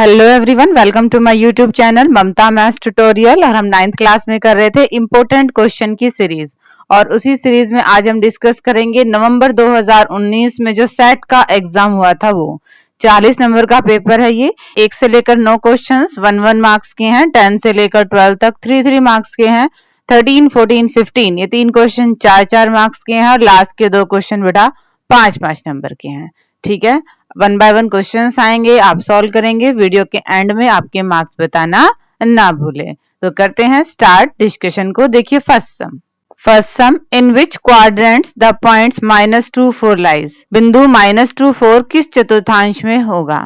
Hello everyone, welcome to my YouTube channel Mamta maths tutorial. और हम 9th class में कर रहे थे इम्पोर्टेंट क्वेश्चन की सीरीज, और उसी सीरीज में आज हम डिस्कस करेंगे नवंबर 2019 में जो सेट का एग्जाम हुआ था। वो 40 नंबर का पेपर है। ये 1 से लेकर 9 क्वेश्चंस 1 मार्क्स के हैं, 10 से लेकर 12 तक 3 मार्क्स के हैं, 13, 14, 15 ये 3 क्वेश्चन 4 मार्क्स के हैं, और लास्ट के 2 क्वेश्चन बेटा 5 नंबर के हैं। ठीक है, 1 बाय 1 क्वेश्चंस आएंगे, आप सॉल्व करेंगे। वीडियो के एंड में आपके मार्क्स बताना ना भूलें। तो करते हैं स्टार्ट डिस्कशन को। देखिए first sum, in which quadrants the points -2, 4 lies. बिंदु -2, 4 किस चतुर्थांश में होगा?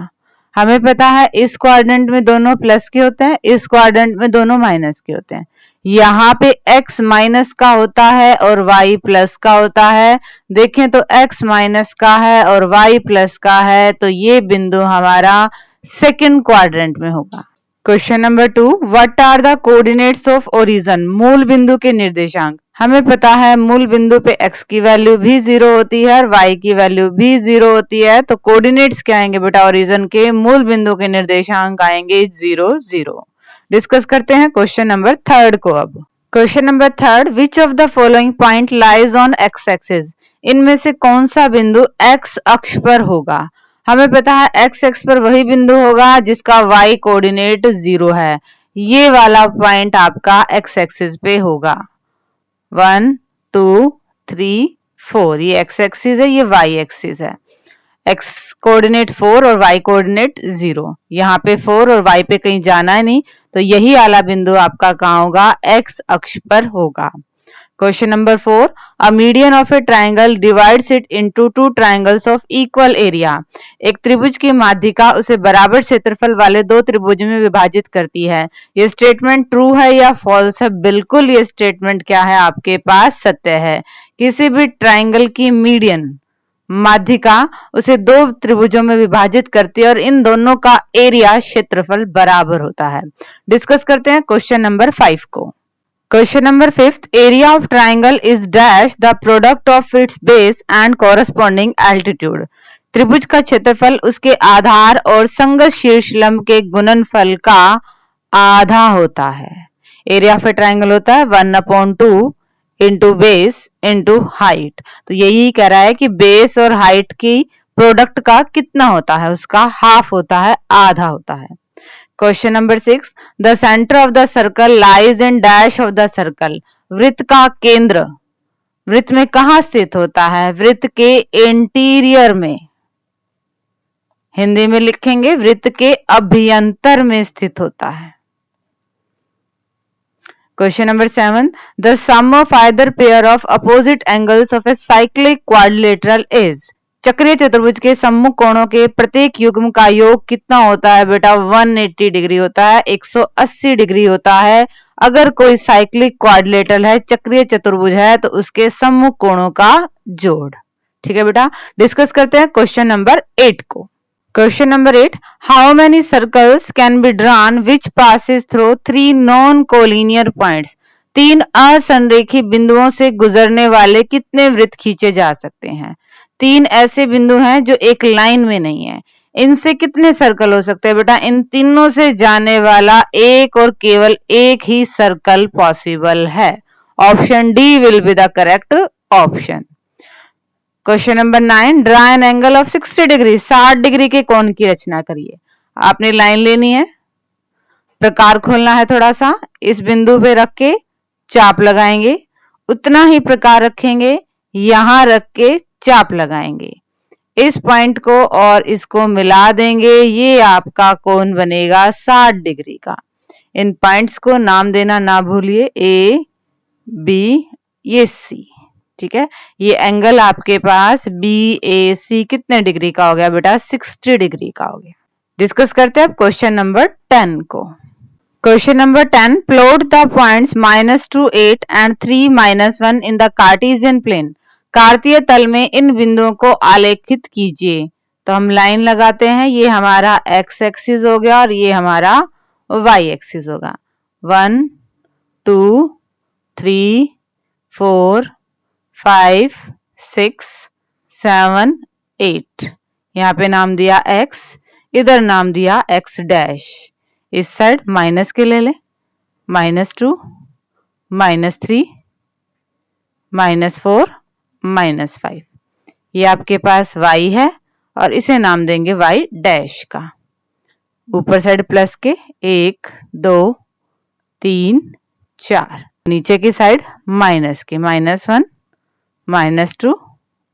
हमें पता है इस क्वाड्रेंट में दोनों प्लस के होते हैं, इस क्वाड्रेंट में दोनों माइनस के होते हैं। यहाँ पे x माइनस का होता है और y प्लस का होता है। देखें तो x माइनस का है और y प्लस का है, तो ये बिंदु हमारा सेकंड क्वाड्रेंट में होगा। Question number 2, what are the coordinates of origin. मूल बिंदु के निर्देशांक। हमें पता है मूल बिंदु पे x की वैल्यू भी 0 होती है और y की वैल्यू भी 0 होती है। तो कोऑर्डिनेट्स क्या आएंगे बेटा? ओरिजिन के मूल बिंदु के निर्देशांक आएंगे 0, 0। डिस्कस करते हैं क्वेश्चन नंबर 3 को। अब question number 3, which of the following point lies on x axis. इनमें से कौन सा बिंदु x अक्ष पर होगा? हमें पता है x अक्ष पर वही बिंदु होगा जिसका y कोऑर्डिनेट 0 है। ये वाला पॉइंट आपका x एक्सिस पे होगा। 1, 2, 3, 4 ये x एक्सिस है, ये y एक्सिस है। x कोऑर्डिनेट 4 और y कोऑर्डिनेट 0। यहाँ पे 4 और y पे कहीं जाना है नहीं, तो यही वाला बिंदु आपका कहाँ होगा? x अक्ष पर होगा। Question number 4, a median of a triangle divides it into 2 triangles of equal area. एक त्रिभुज की माध्यिका उसे बराबर क्षेत्रफल वाले 2 त्रिभुजों में विभाजित करती है। ये स्टेटमेंट ट्रू है या फॉल्स है? बिल्कुल ये स्टेटमेंट क्या है? आपके पास सत्य है। किसी भी ट्राइंगल की मीडियन माध्यिका उसे 2 त्रिभुजों में विभाजित करती है और इन दोनों का एरिया क्षेत्रफल बराबर होता है। डिस्कस करते हैं क्वेश्चन नंबर 5 को। Question number 5, area of triangle is dash the product of its base and corresponding altitude. त्रिभुज का क्षेत्रफल उसके आधार और संगत शीर्ष लंब के गुणनफल का आधा होता है। एरिया ऑफ ए ट्राइंगल होता है 1/2 इंटू बेस इंटू हाइट। तो यही कह रहा है कि बेस और हाइट की प्रोडक्ट का कितना होता है? उसका हाफ होता है, आधा होता है। Question number 6, the centre of the circle lies in dash of the circle. वृत्त का केंद्र वृत्त में कहां स्थित होता है? वृत्त के इंटीरियर में। हिंदी में लिखेंगे वृत्त के अभ्यंतर में स्थित होता है। Question number 7, the sum of either pair of opposite angles of a cyclic quadrilateral is. चक्रीय चतुर्भुज के सम्मुख कोणों के प्रत्येक युग्म का योग कितना होता है बेटा? 180 डिग्री होता है, 180 डिग्री होता है। अगर कोई साइक्लिक क्वाड्रिलेटरल है, चक्रीय चतुर्भुज है, तो उसके सम्मुख कोणों का जोड़। ठीक है बेटा, डिस्कस करते हैं क्वेश्चन नंबर 8 को। Question number 8, how many circles can be drawn which passes through 3 non collinear points. 3 असंरेखी बिंदुओं से गुजरने वाले कितने वृत्त खींचे जा सकते हैं? 3 ऐसे बिंदु हैं जो एक लाइन में नहीं है। इनसे कितने सर्कल हो सकते हैं बेटा? इन तीनों से जाने वाला एक और केवल एक ही सर्कल पॉसिबल है। Option D will be the correct option. Question number 9, draw an angle of 60 degree. 60 degree के कोण की रचना करिए। आपने लाइन लेनी है, प्रकार खोलना है थोड़ा सा, इस बिंदु पे रख के चाप लगाएंगे, उतना ही प्रकार रखेंगे, यहां रख के चाप लगाएंगे, इस पॉइंट को और इसको मिला देंगे, ये आपका कोण बनेगा 60 डिग्री का। इन पॉइंट्स को नाम देना ना भूलिए, ए, बी, ये सी। ठीक है, ये एंगल आपके पास BAC कितने डिग्री का हो गया बेटा? 60 डिग्री का हो गया। डिस्कस करते हैं अब क्वेश्चन नंबर 10 को। Question number 10, plot the points -2, 8 and 3, -1 in the Cartesian plane. कार्तीय तल में इन बिंदुओं को आलेखित कीजिए। तो हम लाइन लगाते हैं, ये हमारा x एक्सिस हो गया और ये हमारा y एक्सिस होगा। 1, 2, 3, 4, 5, 6, 7, 8। यहाँ पे नाम दिया x। इधर नाम दिया x डैश, इस साइड माइनस के ले लें, -2, -3, -4, -5। ये आपके पास y है और इसे नाम देंगे y डैश का। ऊपर साइड प्लस के 1 2 3 4, नीचे की साइड माइनस के -1 -2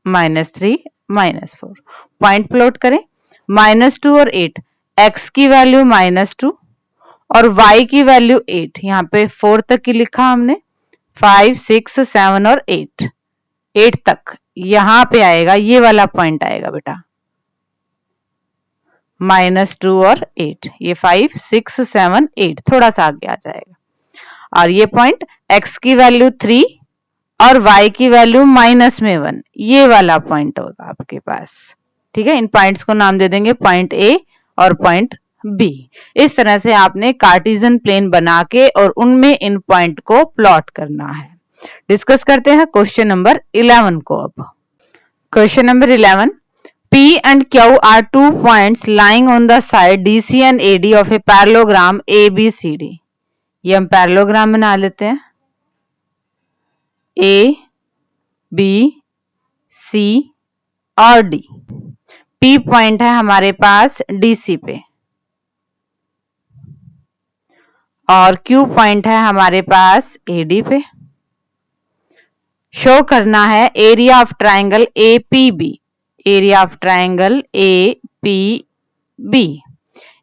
-3 -4। पॉइंट प्लॉट करें, -2 और 8, x की वैल्यू -2 और y की वैल्यू 8। यहाँ पे 4 तक की लिखा हमने, 5 6 7 और 8 तक यहाँ पे आएगा, ये वाला पॉइंट आएगा बेटा, -2 और 8, ये 5 6 7 8 थोड़ा सा आगे आ जाएगा। और ये पॉइंट x की वैल्यू 3 और y की वैल्यू -1, ये वाला पॉइंट होगा आपके पास। ठीक है, इन पॉइंट्स को नाम दे देंगे पॉइंट A और पॉइंट B। इस तरह से आपने कार्टेशियन प्लेन बना के और उनमें इन पॉइंट को प्लॉट करना है। डिस्कस करते हैं क्वेश्चन नंबर 11 को। अब question number 11, P and Q are 2 points lying on the side DC and AD of a parallelogram ABCD। ये हम पैरेललोग्राम बना लेते हैं, A, B, C और D। P पॉइंट है हमारे पास DC पे और Q पॉइंट है हमारे पास AD पे। शो करना है area of triangle APB, area of triangle APB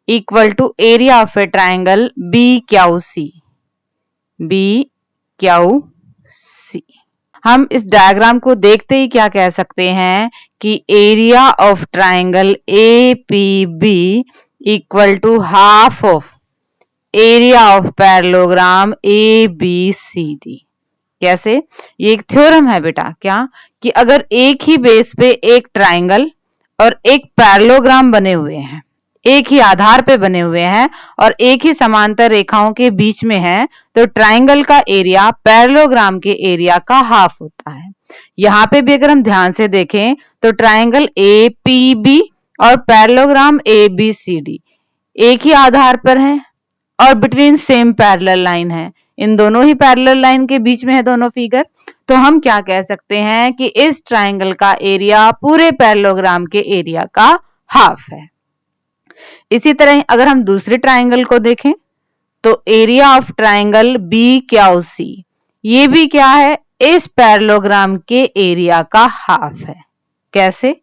equal to area of a triangle BQC, BQC। हम इस डायग्राम को देखते ही क्या कह सकते हैं कि area of triangle APB equal to half of area of parallelogram ABCD। कैसे? ये एक थ्योरम है बेटा, क्या कि अगर एक ही बेस पे एक ट्राइंगल और एक पैरेललोग्राम बने हुए हैं, एक ही आधार पे बने हुए हैं और एक ही समांतर रेखाओं के बीच में है, तो ट्राइंगल का एरिया पैरेललोग्राम के एरिया का हाफ होता है। यहाँ पे भी अगर हम ध्यान से देखें तो ट्राइंगल APB और पैरेललोग्राम ABCD एक ही आधार पर है और बिटवीन सेम पैरेलल लाइन है। इन दोनों ही पैरेलल लाइन के बीच में है दोनों फिगर। तो हम क्या कह सकते हैं कि इस ट्राइंगल का एरिया पूरे पैरेललोग्राम के एरिया का हाफ है। इसी तरह अगर हम दूसरे ट्राइंगल को देखें तो एरिया ऑफ ट्राइंगल BQC, ये भी क्या है, इस पैरेललोग्राम के एरिया का हाफ है। कैसे?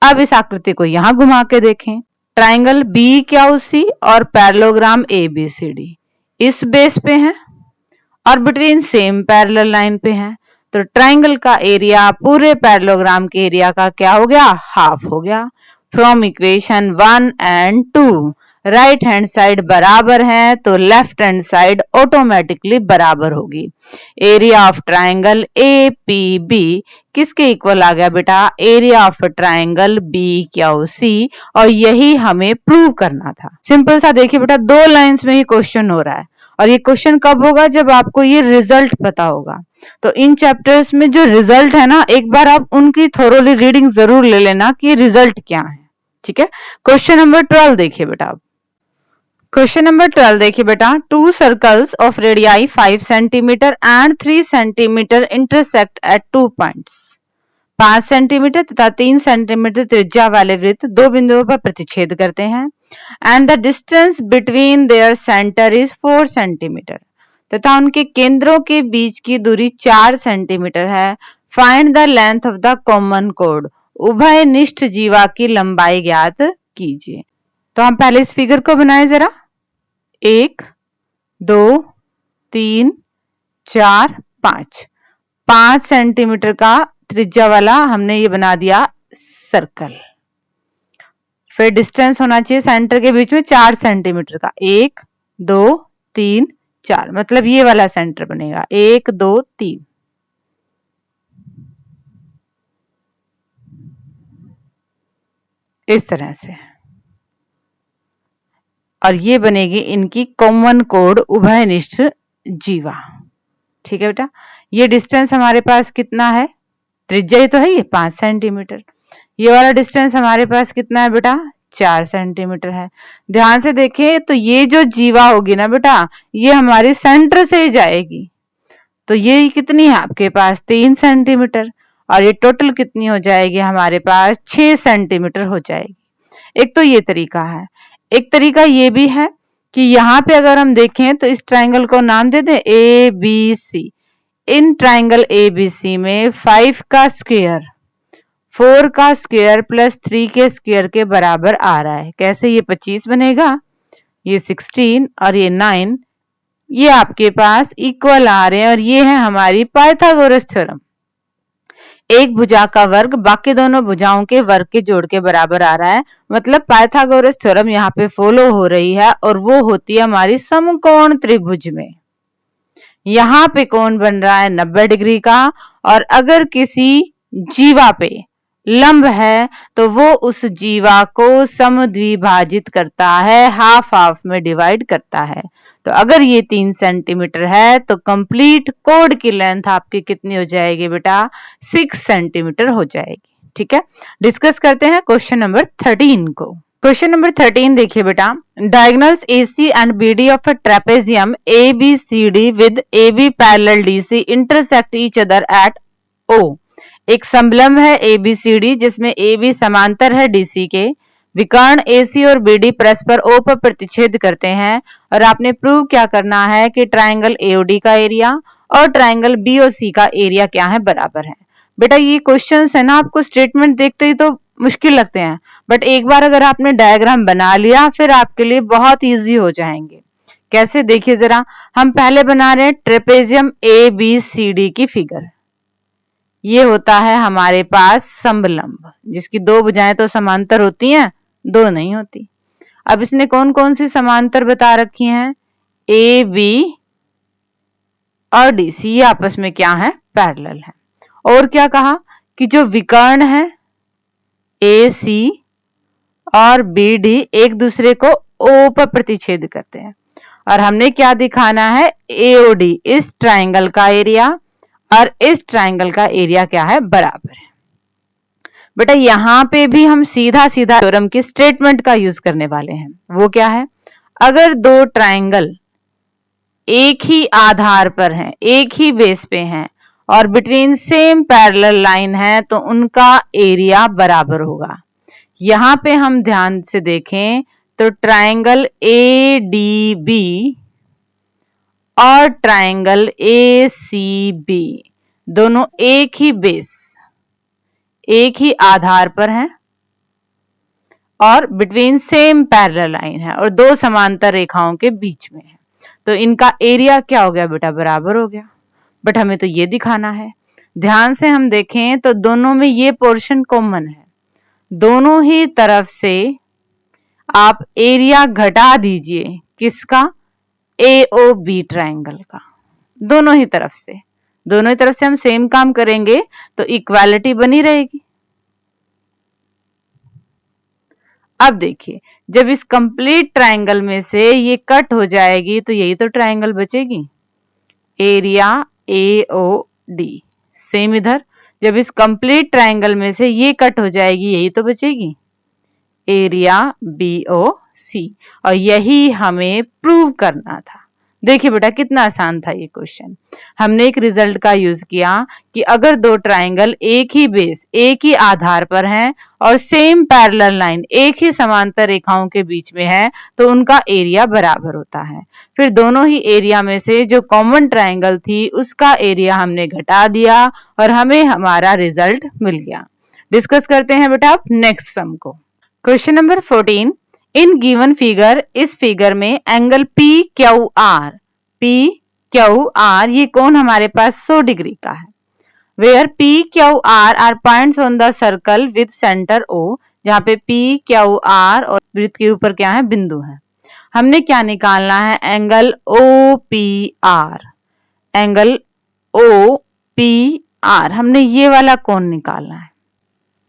अब इस आकृति को यहां घुमा के देखें, ट्राइंगल BQC और पैरेललोग्राम ABCD इस बेस पे हैं और बिटवीन सेम पैरेलल लाइन पे हैं, तो ट्राइंगल का एरिया पूरे पैरेललोग्राम के एरिया का क्या हो गया, हाफ हो गया। From equation 1 and 2 right hand side बराबर है तो लेफ्ट हैंड साइड ऑटोमेटिकली बराबर होगी। एरिया ऑफ ट्राइंगल APB किसके इक्वल आ गया बेटा, एरिया ऑफ ट्राइंगल BQC, और यही हमें प्रूव करना था। सिंपल सा देखिए बेटा, 2 लाइंस में ही क्वेश्चन हो रहा है और ये क्वेश्चन कब होगा, जब आपको ये रिजल्ट पता होगा। तो इन चैप्टर्स में जो रिजल्ट है ना, एक बार आप उनकी थोरोली रीडिंग जरूर ले लेना कि रिजल्ट क्या है। ठीक है, क्वेश्चन नंबर 12 देखिए बेटा। क्वेश्चन नंबर 12 देखिए बेटा, 2 circles of radii 5 centimetre and 3 centimetre intersect at 2 points. 5 centimetre तथा 3 सेंटीमीटर त्रिज्या वाले वृत्त 2 बिंदुओं पर प्रतिच्छेद करते हैं and the distance between their centre is 4 centimetre, तथा उनके केंद्रों के बीच की दूरी 4 सेंटीमीटर है। Find the length of the common code, उभयनिष्ठ जीवा की लंबाई ज्ञात कीजिए। तो हम पहले इस फिगर को बनाए जरा, 1 2 3 4 5 सेंटीमीटर का त्रिज्या वाला हमने ये बना दिया सर्कल। फिर डिस्टेंस होना चाहिए सेंटर के बीच में 4 सेंटीमीटर का, 1 2 3 4, मतलब ये वाला सेंटर बनेगा 1 2 3। इस तरह से, और ये बनेगी इनकी कॉमन कोड उभयनिष्ठ जीवा। ठीक है बेटा, ये डिस्टेंस हमारे पास कितना है, त्रिज्या ही तो है ये 5 सेंटीमीटर। ये वाला डिस्टेंस हमारे पास कितना है बेटा, 4 सेंटीमीटर है। ध्यान से देखें तो ये जो जीवा होगी ना बेटा, ये हमारी सेंटर से ही जाएगी, तो ये कितनी है आपके पास 3 सेंटीमीटर, और ये टोटल कितनी हो जाएगी हमारे पास 6 सेंटीमीटर हो जाएगी। एक तो ये तरीका है। एक तरीका ये भी है कि यहाँ पे अगर हम देखें तो इस ट्राइंगल को नाम दे दें ABC। इन ट्राइंगल ABC में 5 का स्क्वायर 4 का स्क्वायर प्लस 3 के स्क्वायर के बराबर आ रहा है। कैसे? ये 25 बनेगा, ये 16 और ये 9, ये आपके पास इक्वल आ रहे हैं, और ये है हमारी पाइथागोरस थ्योरम। एक भुजा का वर्ग बाकी दोनों भुजाओं के वर्ग के जोड़ के बराबर आ रहा है, मतलब पाइथागोरस थ्योरम यहाँ पे फॉलो हो रही है, और वो होती है हमारी समकोण त्रिभुज में। यहाँ पे कोण बन रहा है 90 डिग्री का, और अगर किसी जीवा पे लंब है तो वो उस जीवा को समद्विभाजित करता है, हाफ हाफ में डिवाइड करता है। तो अगर ये 3 सेंटीमीटर है तो कंप्लीट कोड की लेंथ आपकी कितनी हो जाएगी बेटा? 6 सेंटीमीटर हो जाएगी। ठीक है, डिस्कस करते हैं क्वेश्चन नंबर 13 को। क्वेश्चन नंबर 13 देखिए बेटा, diagonals AC and BD of a trapezium ABCD with AB parallel DC intersect each other at O। एक समलंब है ABCD जिसमें AB समांतर है DC के। विकर्ण AC और BD परस्पर O पर प्रतिच्छेद करते हैं, और आपने प्रूव क्या करना है कि ट्राइंगल AOD का एरिया और ट्राइंगल BOC का एरिया क्या है? बराबर है। बेटा ये क्वेश्चंस है ना, आपको स्टेटमेंट देखते ही तो मुश्किल लगते हैं, बट एक बार अगर आपने डायग्राम बना लिया फिर आपके लिए बहुत इजी हो जाएंगे। कैसे? देखिए जरा, हम पहले बना रहे हैं ट्रेपेजियम ABCD की फिगर। ये होता है हमारे पास समलंब, जिसकी 2 भुजाएं तो समांतर होती हैं, 2 नहीं होती। अब इसने कौन कौन सी समांतर बता रखी हैं? AB और DC, ये आपस में क्या है? पैरेलल है। और क्या कहा कि जो विकर्ण है AC और BD एक दूसरे को O पर प्रतिच्छेद करते हैं, और हमने क्या दिखाना है? AOD, इस ट्राइंगल का एरिया और इस ट्राइंगल का एरिया क्या है? बराबर है। बेटा यहां पे भी हम सीधा सीधा थ्योरम की स्टेटमेंट का यूज करने वाले हैं। वो क्या है? अगर 2 ट्राइंगल एक ही आधार पर हैं, एक ही बेस पे हैं, और बिटवीन सेम पैरेलल लाइन है, तो उनका एरिया बराबर होगा। यहां पे हम ध्यान से देखें तो ट्राइंगल ADB और ट्राइंगल ACB दोनों एक ही बेस, एक ही आधार पर हैं, और बिटवीन सेम पैरेलल लाइन है, और 2 समांतर रेखाओं के बीच में है। तो इनका एरिया क्या हो गया बेटा? बराबर हो गया। बट हमें तो ये दिखाना है। ध्यान से हम देखें तो दोनों में ये पोर्शन कॉमन है, दोनों ही तरफ से आप एरिया घटा दीजिए। किसका? AOB ट्राइंगल का। दोनों ही तरफ से हम सेम काम करेंगे तो इक्वालिटी बनी रहेगी। अब देखिए, जब इस कंप्लीट ट्राइंगल में से ये कट हो जाएगी तो यही तो ट्राइंगल बचेगी, एरिया AOD। सेम इधर, जब इस कंप्लीट ट्राइंगल में से ये कट हो जाएगी, यही तो बचेगी, एरिया BOC। और यही हमें प्रूव करना था। देखिए बेटा कितना आसान था ये क्वेश्चन। हमने एक रिजल्ट का यूज किया कि अगर 2 ट्राइंगल एक ही बेस, एक ही आधार पर हैं, और सेम पैरेलल लाइन, एक ही समांतर रेखाओं के बीच में है, तो उनका एरिया बराबर होता है। फिर दोनों ही एरिया में से जो कॉमन ट्राइंगल थी उसका एरिया हमने घटा दिया, और हमें हमारा रिजल्ट मिल गया। डिस्कस करते हैं बेटा अब नेक्स्ट सम को। Question number 14, in given figure, इस फिगर में एंगल PQR ये कोण हमारे पास 100 डिग्री का है। Where PQR are points on the circle with centre O, जहां पे PQR और वृत्त के ऊपर क्या है? बिंदु है। हमने क्या निकालना है? Angle OPR। एंगल OPR हमने ये वाला कोण निकालना है।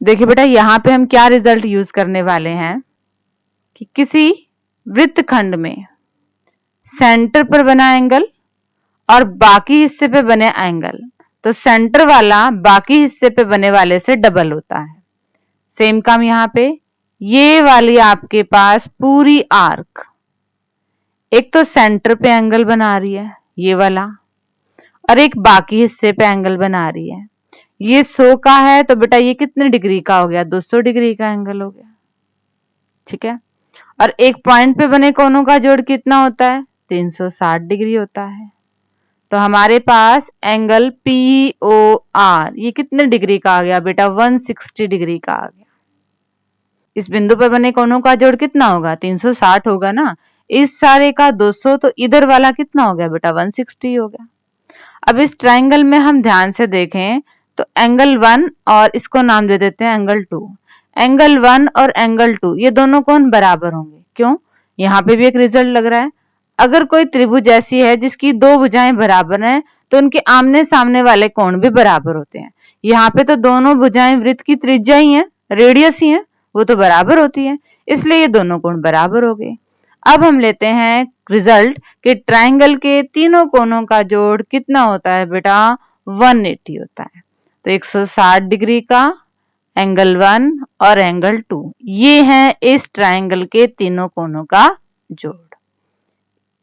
देखिए बेटा यहाँ पे हम क्या रिजल्ट यूज करने वाले हैं कि किसी वृत्तखंड में सेंटर पर बना एंगल और बाकी हिस्से पे बने एंगल, तो सेंटर वाला बाकी हिस्से पे बने वाले से डबल होता है। सेम काम यहाँ पे ये वाली आपके पास पूरी आर्क एक तो सेंटर पे एंगल बना रही है ये वाला, और एक बाकी हिस्से पे एंगल बना रही है। ये 100 का है तो बेटा ये कितने डिग्री का हो गया? 200 डिग्री का एंगल हो गया। ठीक है, और एक पॉइंट पे बने कोनों का जोड़ कितना होता है? 360 डिग्री होता है। तो हमारे पास एंगल POR ये कितने डिग्री का आ गया बेटा? 160 डिग्री का आ गया। इस बिंदु पर बने कोनों का जोड़ कितना होगा? 360 होगा ना। इस सारे का 200 तो इधर वाला कितना हो गया बेटा? 160 हो गया। अब इस ट्राइंगल में हम ध्यान से देखें तो एंगल 1 और इसको नाम दे देते हैं एंगल 2। एंगल 1 और एंगल 2 ये दोनों कोण बराबर होंगे। क्यों? यहाँ पे भी एक रिजल्ट लग रहा है। अगर कोई त्रिभुज ऐसी है जिसकी दो भुजाएं बराबर हैं तो उनके आमने सामने वाले कोण भी बराबर होते हैं। यहाँ पे तो दोनों भुजाएं वृत्त की त्रिज्या ही है, रेडियस ही है, वो तो बराबर होती है, इसलिए ये दोनों कोण बराबर हो गए। अब हम लेते हैं रिजल्ट कि ट्राइंगल के तीनों कोनों का जोड़ कितना होता है बेटा? 180 होता है। तो 160 डिग्री का एंगल 1 और एंगल 2 ये है इस ट्राइंगल के तीनों कोनों का जोड़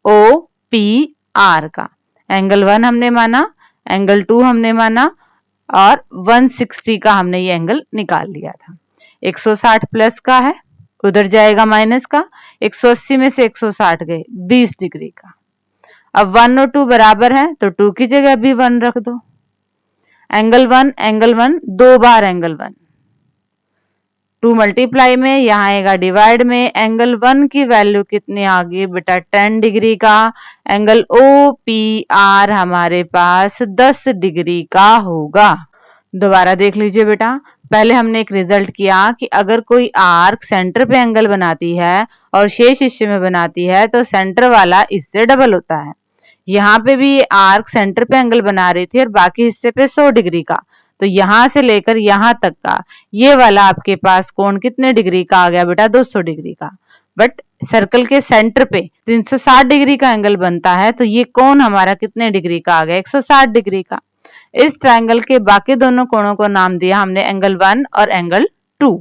OPR का। एंगल 1 हमने माना, एंगल 2 हमने माना और 160 का हमने ये एंगल निकाल लिया था। 160 प्लस का है, उधर जाएगा माइनस का, 180 में से 160 गए 20 डिग्री का। अब 1 और 2 बराबर है तो 2 की जगह भी 1 रख दो। एंगल 1 दो बार एंगल 1, 2 मल्टीप्लाई में यहाँ आएगा डिवाइड में। एंगल 1 की वैल्यू कितनी आ गई बेटा? 10 डिग्री का। एंगल OPR हमारे पास 10 डिग्री का होगा। दोबारा देख लीजिए बेटा, पहले हमने एक रिजल्ट किया कि अगर कोई आर्क सेंटर पे एंगल बनाती है और शेष हिस्से में बनाती है तो सेंटर वाला इससे डबल होता है। यहाँ पे भी ये आर्क सेंटर पे एंगल बना रही थी और बाकी हिस्से पे 100 डिग्री का, तो यहां से लेकर यहां तक का ये वाला आपके पास कोण कितने डिग्री का आ गया बेटा? 200 डिग्री का। बट सर्कल के सेंटर पे 360 डिग्री का एंगल बनता है तो ये कोण हमारा कितने डिग्री का आ गया? 160 डिग्री का। इस ट्रायंगल के बाकी दोनों कोणों को नाम दिया हमने एंगल 1 और एंगल 2।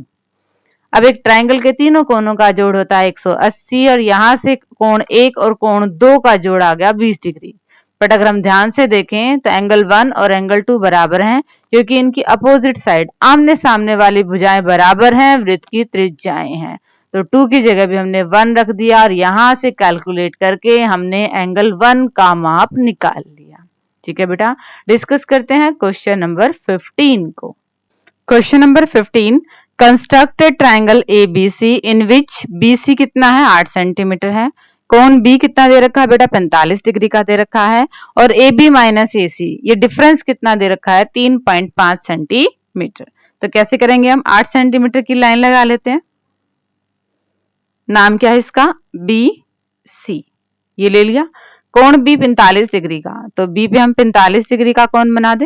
अब एक ट्रायंगल के तीनों कोणों का जोड़ होता है 180 और यहां से कोण 1 और कोण 2 का जोड़ आ गया 20 डिग्री। बट अगर हम ध्यान से देखें तो एंगल 1 और एंगल 2 बराबर हैं क्योंकि इनकी अपोजिट साइड आमने सामने वाली भुजाएं बराबर हैं, वृत्त की त्रिज्याएं हैं। तो 2 की जगह भी हमने 1 रख दिया और यहां से कैलकुलेट करके हमने एंगल 1 का माप निकाल लिया। ठीक है बेटा, डिस्कस करते हैं क्वेश्चन नंबर 15 को। क्वेश्चन नंबर 15, कंस्ट्रक्ट ए ट्राइंगल ABC इन विच BC कितना है? 8 सेंटीमीटर है। कोण B कितना दे रखा है बेटा? 45 डिग्री का दे रखा है। और AB माइनस AC ये डिफरेंस कितना दे रखा है? 3.5 सेंटीमीटर। तो कैसे करेंगे हम? 8 सेंटीमीटर की लाइन लगा लेते हैं। नाम क्या है इसका? BC। ये ले लिया। कोण B 45 डिग्री का, तो B पे हम 45 डिग्री का कोण बना दे।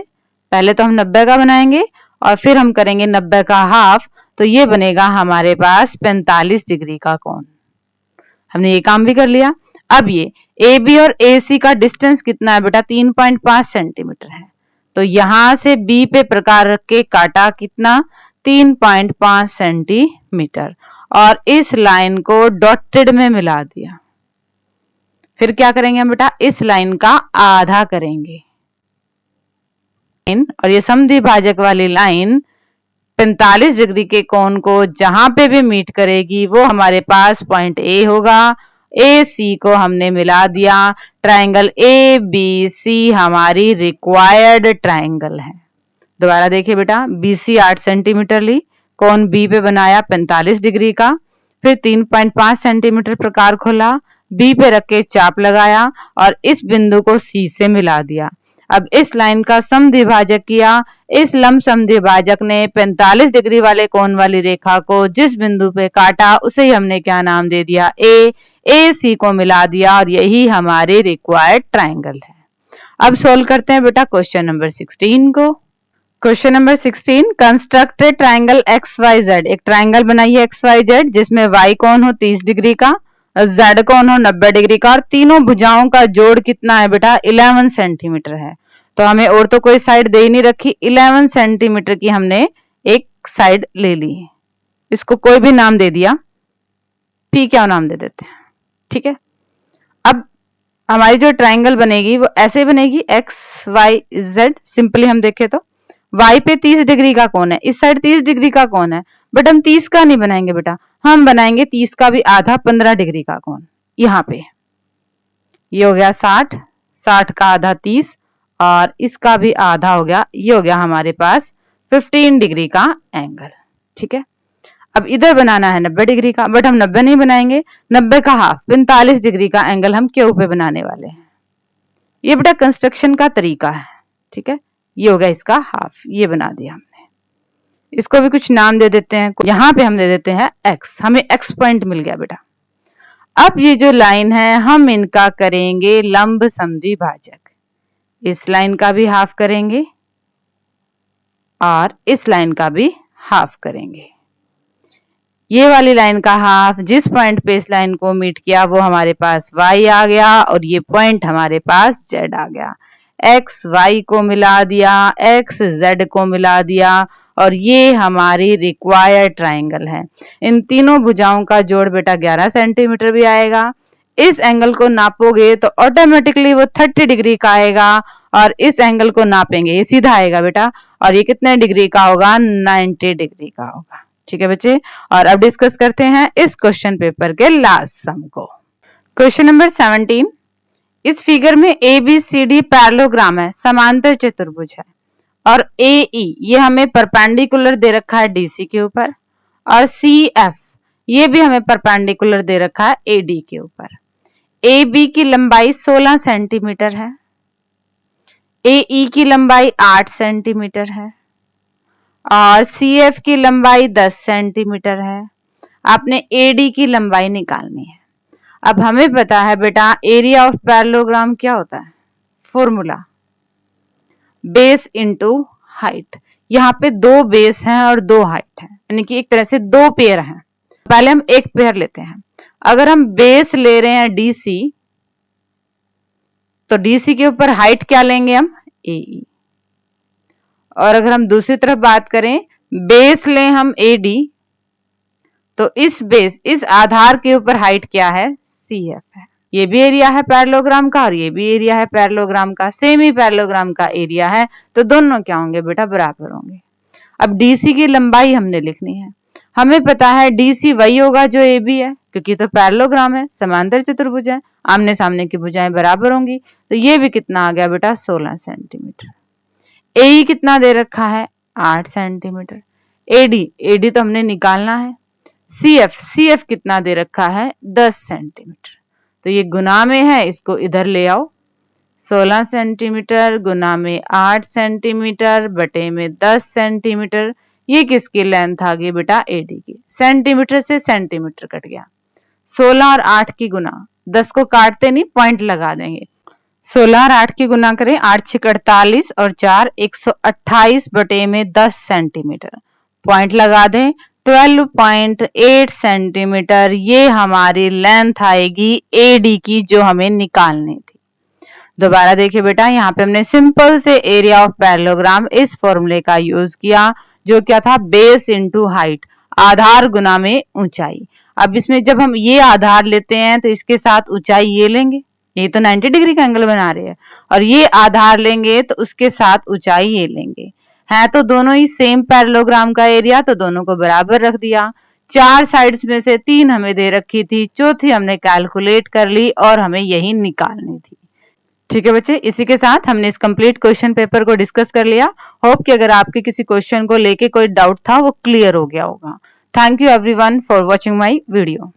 पहले तो हम 90 का बनाएंगे और फिर हम करेंगे 90 का हाफ, तो ये बनेगा हमारे पास 45 डिग्री का कोण। हमने ये काम भी कर लिया। अब ये AB और AC का डिस्टेंस कितना है बेटा? 3.5 सेंटीमीटर है। तो यहां से B पे प्रकार रख के काटा कितना? 3.5 सेंटीमीटर और इस लाइन को डॉटेड में मिला दिया। फिर क्या करेंगे हम बेटा? इस लाइन का आधा करेंगे और ये समद्विभाजक वाली लाइन 45 डिग्री के कोण को जहां पे भी मीट करेगी वो हमारे पास पॉइंट A होगा। AC को हमने मिला दिया। ट्राइंगल ABC हमारी रिक्वायर्ड ट्राइंगल है। दोबारा देखिए बेटा, BC 8 सेंटीमीटर ली, कोण B पे बनाया 45 डिग्री का, फिर 3.5 सेंटीमीटर प्रकार खोला, B पे रख के चाप लगाया और इस बिंदु को C से मिला दिया। अब इस लाइन का समद्विभाजक किया। इस लंब समद्विभाजक ने 45 डिग्री वाले कोण वाली रेखा को जिस बिंदु पे काटा उसे ही हमने क्या नाम दे दिया? A। AC को मिला दिया और यही हमारे रिक्वायर्ड ट्राइंगल है। अब सोल्व करते हैं बेटा क्वेश्चन नंबर 16 को। क्वेश्चन नंबर 16, कंस्ट्रक्ट ए ट्राइंगल XYZ। एक ट्राइंगल बनाइए XYZ जिसमें Y कोण हो 30 डिग्री का, Z कोण हो 90 डिग्री का और तीनों भुजाओं का जोड़ कितना है बेटा? 11 सेंटीमीटर है। तो हमें और तो कोई साइड दे ही नहीं रखी, 11 सेंटीमीटर की हमने एक साइड ले ली। इसको कोई भी नाम दे दिया, P क्या नाम दे देते हैं, ठीक है। अब हमारी जो ट्राइंगल बनेगी वो ऐसे बनेगी, एक्स वाई जेड। सिंपली हम देखें तो y पे 30 डिग्री का कोण है, इस साइड 30 डिग्री का कोण है, बट हम 30 का नहीं बनाएंगे बेटा, हम बनाएंगे 30 का भी आधा, 15 डिग्री का कोण यहाँ पे। ये हो गया 60, 60 का आधा 30, और इसका भी आधा हो गया, ये हो गया हमारे पास 15 डिग्री का एंगल, ठीक है। अब इधर बनाना है 90 डिग्री का, बट हम 90 नहीं बनाएंगे, 90 का हाफ 45 डिग्री का एंगल हम क्यू पे बनाने वाले हैं। ये बेटा कंस्ट्रक्शन का तरीका है, ठीक है। ये हो गया इसका हाफ, ये बना दिया हमने। इसको भी कुछ नाम दे देते हैं, यहां पे हम दे देते हैं एक्स, हमें एक्स पॉइंट मिल गया बेटा। अब ये जो लाइन है हम इनका करेंगे लंब समद्वि भाजक, इस लाइन का भी हाफ करेंगे और इस लाइन का भी हाफ करेंगे। ये वाली लाइन का हाफ जिस पॉइंट पे इस लाइन को मीट किया वो हमारे पास y आ गया, और ये पॉइंट हमारे पास z आ गया। x y को मिला दिया, x z को मिला दिया, और ये हमारी रिक्वायर्ड ट्राइंगल है। इन तीनों भुजाओं का जोड़ बेटा 11 सेंटीमीटर भी आएगा। इस एंगल को नापोगे तो ऑटोमेटिकली वो 30 डिग्री का आएगा, और इस एंगल को नापेंगे ये सीधा आएगा बेटा, और ये कितने डिग्री का होगा, 90 डिग्री का होगा, ठीक है बच्चे। और अब डिस्कस करते हैं इस क्वेश्चन पेपर के लास्ट सम को। क्वेश्चन नंबर 17, इस फिगर में ABCD पैरेललोग्राम है, समांतर चतुर्भुज है, और AE ये हमें परपेंडिकुलर दे रखा है DC के ऊपर, और CF ये भी हमें परपेंडिकुलर दे रखा है AD के ऊपर। AB की लंबाई 16 सेंटीमीटर है, AE की लंबाई 8 सेंटीमीटर है, और CF की लंबाई 10 सेंटीमीटर है। आपने AD की लंबाई निकालनी है। अब हमें पता है बेटा एरिया ऑफ पैरेललोग्राम क्या होता है, फॉर्मूला बेस इनटू हाइट। यहाँ पे 2 बेस हैं और 2 हाइट है, यानी कि एक तरह से 2 पेयर हैं। पहले हम एक पेयर लेते हैं। अगर हम बेस ले रहे हैं DC, तो DC के ऊपर हाइट क्या लेंगे हम, AE। और अगर हम दूसरी तरफ बात करें, बेस लें हम AD, तो इस बेस इस आधार के ऊपर हाइट क्या है, CF है। ये भी एरिया है पैरेललोग्राम का और ये भी एरिया है पैरेललोग्राम का, सेम ही पैरेललोग्राम का एरिया है, तो दोनों क्या होंगे बेटा, बराबर होंगे। अब DC की लंबाई हमने लिखनी है। हमें पता है DC वही होगा जो AB है, क्योंकि तो पैरेललोग्राम है, समांतर चतुर्भुज है, आमने सामने की भुजाएं बराबर होंगी, तो ये भी कितना आ गया बेटा, 16 सेंटीमीटर। AE कितना दे रखा है, 8 सेंटीमीटर। AD तो हमने निकालना है। CF कितना दे रखा है, 10 सेंटीमीटर। तो ये गुना में है, इसको इधर ले आओ, 16 सेंटीमीटर गुना में 8 सेंटीमीटर बटे में 10 सेंटीमीटर। ये किसकी लेंथ आ गई बेटा, AD की। सेंटीमीटर से सेंटीमीटर कट गया, 16 और 8 की गुना, 10 को काटते नहीं, पॉइंट लगा देंगे। 16 और 8 की गुना करें, 8 6 48 और 4 128 बटे में 10 सेंटीमीटर, पॉइंट लगा दें, 12.8 सेंटीमीटर। ये हमारी लेंथ आएगी AD की, जो हमें निकालनी थी। दोबारा देखिए बेटा, यहाँ पे हमने सिंपल से एरिया ऑफ पैरेललोग्राम इस फॉर्मूले का यूज किया, जो क्या था, बेस इनटू हाइट, आधार गुना में ऊंचाई। अब इसमें जब हम ये आधार लेते हैं तो इसके साथ ऊंचाई ये लेंगे, ये तो 90 डिग्री का एंगल बना रहे हैं, और ये आधार लेंगे तो उसके साथ ऊंचाई ये लेंगे, है तो दोनों ही सेम पैरेललोग्राम का एरिया, तो दोनों को बराबर रख दिया। 4 साइड्स में से 3 हमें दे रखी थी, चौथी हमने कैलकुलेट कर ली और हमें यही निकालनी थी। ठीक है बच्चे, इसी के साथ हमने इस कंप्लीट क्वेश्चन पेपर को डिस्कस कर लिया। होप कि अगर आपके किसी क्वेश्चन को लेके कोई डाउट था वो क्लियर हो गया होगा। Thank you everyone for watching my video.